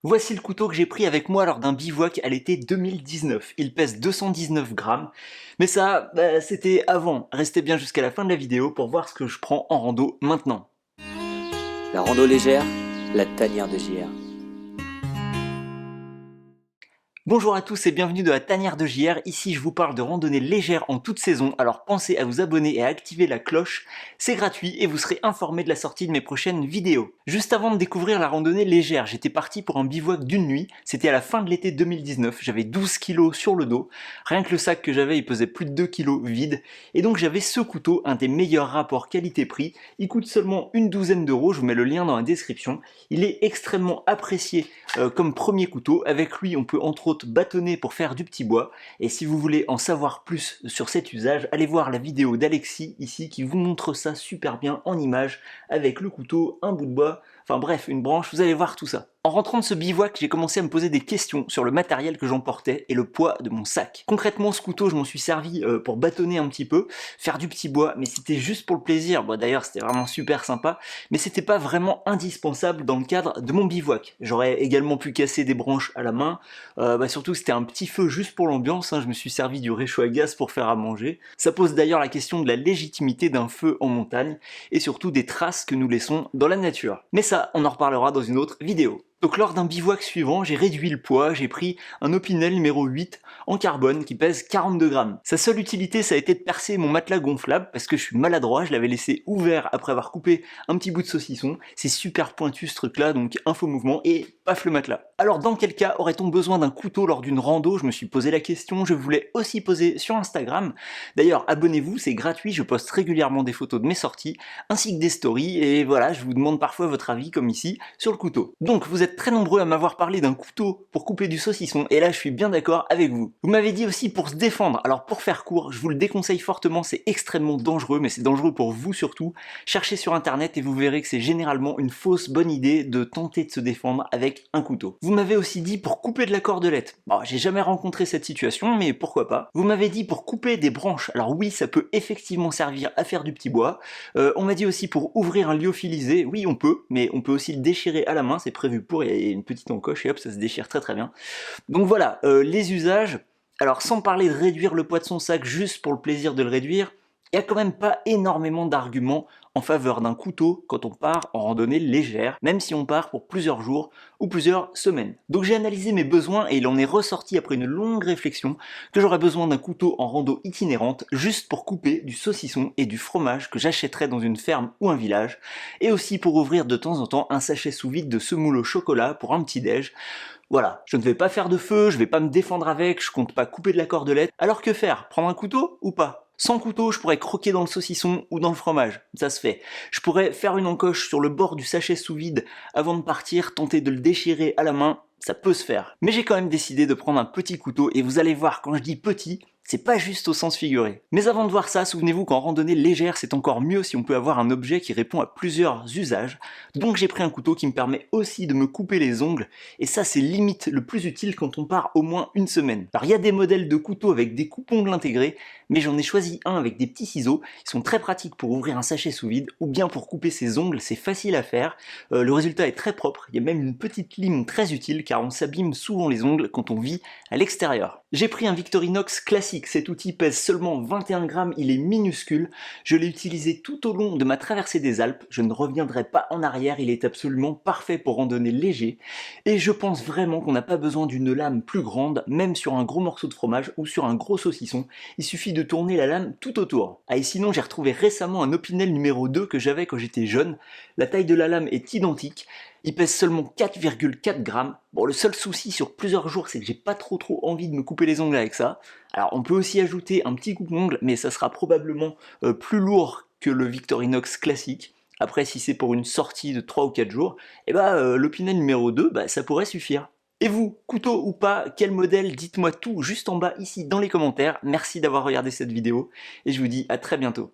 Voici le couteau que j'ai pris avec moi lors d'un bivouac à l'été 2019. Il pèse 219 grammes. Mais ça, c'était avant. Restez bien jusqu'à la fin de la vidéo pour voir ce que je prends en rando maintenant. La rando légère, la tanière de JR. Bonjour à tous et bienvenue dans la tanière de JR. Ici je vous parle de randonnée légère en toute saison, alors pensez à vous abonner et à activer la cloche. C'est gratuit et vous serez informé de la sortie de mes prochaines vidéos. Juste avant de découvrir la randonnée légère, j'étais parti pour un bivouac d'une nuit. C'était à la fin de l'été 2019, j'avais 12 kilos sur le dos. Rien que le sac que j'avais il pesait plus de 2 kilos vide. Et donc j'avais ce couteau, un des meilleurs rapports qualité-prix. Il coûte seulement une douzaine d'euros, je vous mets le lien dans la description. Il est extrêmement apprécié comme premier couteau. Avec lui on peut entre autres bâtonner pour faire du petit bois. Et si vous voulez en savoir plus sur cet usage, allez voir la vidéo d'Alexis ici qui vous montre ça super bien en image avec le couteau, un bout de bois, enfin bref, une branche, vous allez voir tout ça. En rentrant de ce bivouac, j'ai commencé à me poser des questions sur le matériel que j'emportais et le poids de mon sac. Concrètement, ce couteau, je m'en suis servi pour bâtonner un petit peu, faire du petit bois, mais c'était juste pour le plaisir. Bon, d'ailleurs, c'était vraiment super sympa, mais c'était pas vraiment indispensable dans le cadre de mon bivouac. J'aurais également pu casser des branches à la main, surtout c'était un petit feu juste pour l'ambiance, hein. Je me suis servi du réchaud à gaz pour faire à manger. Ça pose d'ailleurs la question de la légitimité d'un feu en montagne, et surtout des traces que nous laissons dans la nature. Mais ça, on en reparlera dans une autre vidéo. Donc lors d'un bivouac suivant, j'ai réduit le poids, j'ai pris un Opinel numéro 8 en carbone qui pèse 42 grammes. Sa seule utilité, ça a été de percer mon matelas gonflable parce que je suis maladroit, je l'avais laissé ouvert après avoir coupé un petit bout de saucisson. C'est super pointu ce truc là, donc info mouvement et paf le matelas. Alors dans quel cas aurait-on besoin d'un couteau lors d'une rando? Je me suis posé la question, je voulais aussi poser sur Instagram. D'ailleurs abonnez-vous, c'est gratuit, je poste régulièrement des photos de mes sorties, ainsi que des stories, et voilà, je vous demande parfois votre avis, comme ici, sur le couteau. Donc vous êtes très nombreux à m'avoir parlé d'un couteau pour couper du saucisson, et là je suis bien d'accord avec vous. Vous m'avez dit aussi pour se défendre, alors pour faire court, je vous le déconseille fortement, c'est extrêmement dangereux, mais c'est dangereux pour vous surtout. Cherchez sur internet et vous verrez que c'est généralement une fausse bonne idée de tenter de se défendre avec un couteau. Vous m'avez aussi dit pour couper de la cordelette. Bon, j'ai jamais rencontré cette situation, mais pourquoi pas. Vous m'avez dit pour couper des branches, alors oui, ça peut effectivement servir à faire du petit bois. On m'a dit aussi pour ouvrir un lyophilisé, oui on peut, mais on peut aussi le déchirer à la main, c'est prévu pour, il y a une petite encoche et hop, ça se déchire très très bien. Donc voilà, les usages. Alors sans parler de réduire le poids de son sac juste pour le plaisir de le réduire, il n'y a quand même pas énormément d'arguments en faveur d'un couteau quand on part en randonnée légère, même si on part pour plusieurs jours ou plusieurs semaines. Donc j'ai analysé mes besoins et il en est ressorti après une longue réflexion que j'aurais besoin d'un couteau en rando itinérante juste pour couper du saucisson et du fromage que j'achèterais dans une ferme ou un village, et aussi pour ouvrir de temps en temps un sachet sous vide de semoule au chocolat pour un petit déj. Voilà, je ne vais pas faire de feu, je vais pas me défendre avec, je compte pas couper de la cordelette. Alors que faire? Prendre un couteau ou pas? Sans couteau, je pourrais croquer dans le saucisson ou dans le fromage, ça se fait. Je pourrais faire une encoche sur le bord du sachet sous vide avant de partir, tenter de le déchirer à la main, ça peut se faire. Mais j'ai quand même décidé de prendre un petit couteau et vous allez voir, quand je dis petit, c'est pas juste au sens figuré. Mais avant de voir ça, souvenez-vous qu'en randonnée légère, c'est encore mieux si on peut avoir un objet qui répond à plusieurs usages. Donc j'ai pris un couteau qui me permet aussi de me couper les ongles, et ça c'est limite le plus utile quand on part au moins une semaine. Alors il y a des modèles de couteaux avec des coupe-ongles intégrés, mais j'en ai choisi un avec des petits ciseaux. Ils sont très pratiques pour ouvrir un sachet sous vide, ou bien pour couper ses ongles, c'est facile à faire. Le résultat est très propre, il y a même une petite lime très utile car on s'abîme souvent les ongles quand on vit à l'extérieur. J'ai pris un Victorinox classique, cet outil pèse seulement 21 grammes, il est minuscule. Je l'ai utilisé tout au long de ma traversée des Alpes, je ne reviendrai pas en arrière, il est absolument parfait pour randonner léger. Et je pense vraiment qu'on n'a pas besoin d'une lame plus grande, même sur un gros morceau de fromage ou sur un gros saucisson. Il suffit de tourner la lame tout autour. Ah, et sinon j'ai retrouvé récemment un Opinel numéro 2 que j'avais quand j'étais jeune. La taille de la lame est identique. Il pèse seulement 4,4 grammes. Bon, le seul souci sur plusieurs jours, c'est que j'ai pas trop envie de me couper les ongles avec ça. Alors, on peut aussi ajouter un petit coupe-ongle, mais ça sera probablement plus lourd que le Victorinox classique. Après, si c'est pour une sortie de 3 ou 4 jours, l'Opinel numéro 2, ça pourrait suffire. Et vous, couteau ou pas, quel modèle? Dites-moi tout juste en bas ici dans les commentaires. Merci d'avoir regardé cette vidéo, et je vous dis à très bientôt.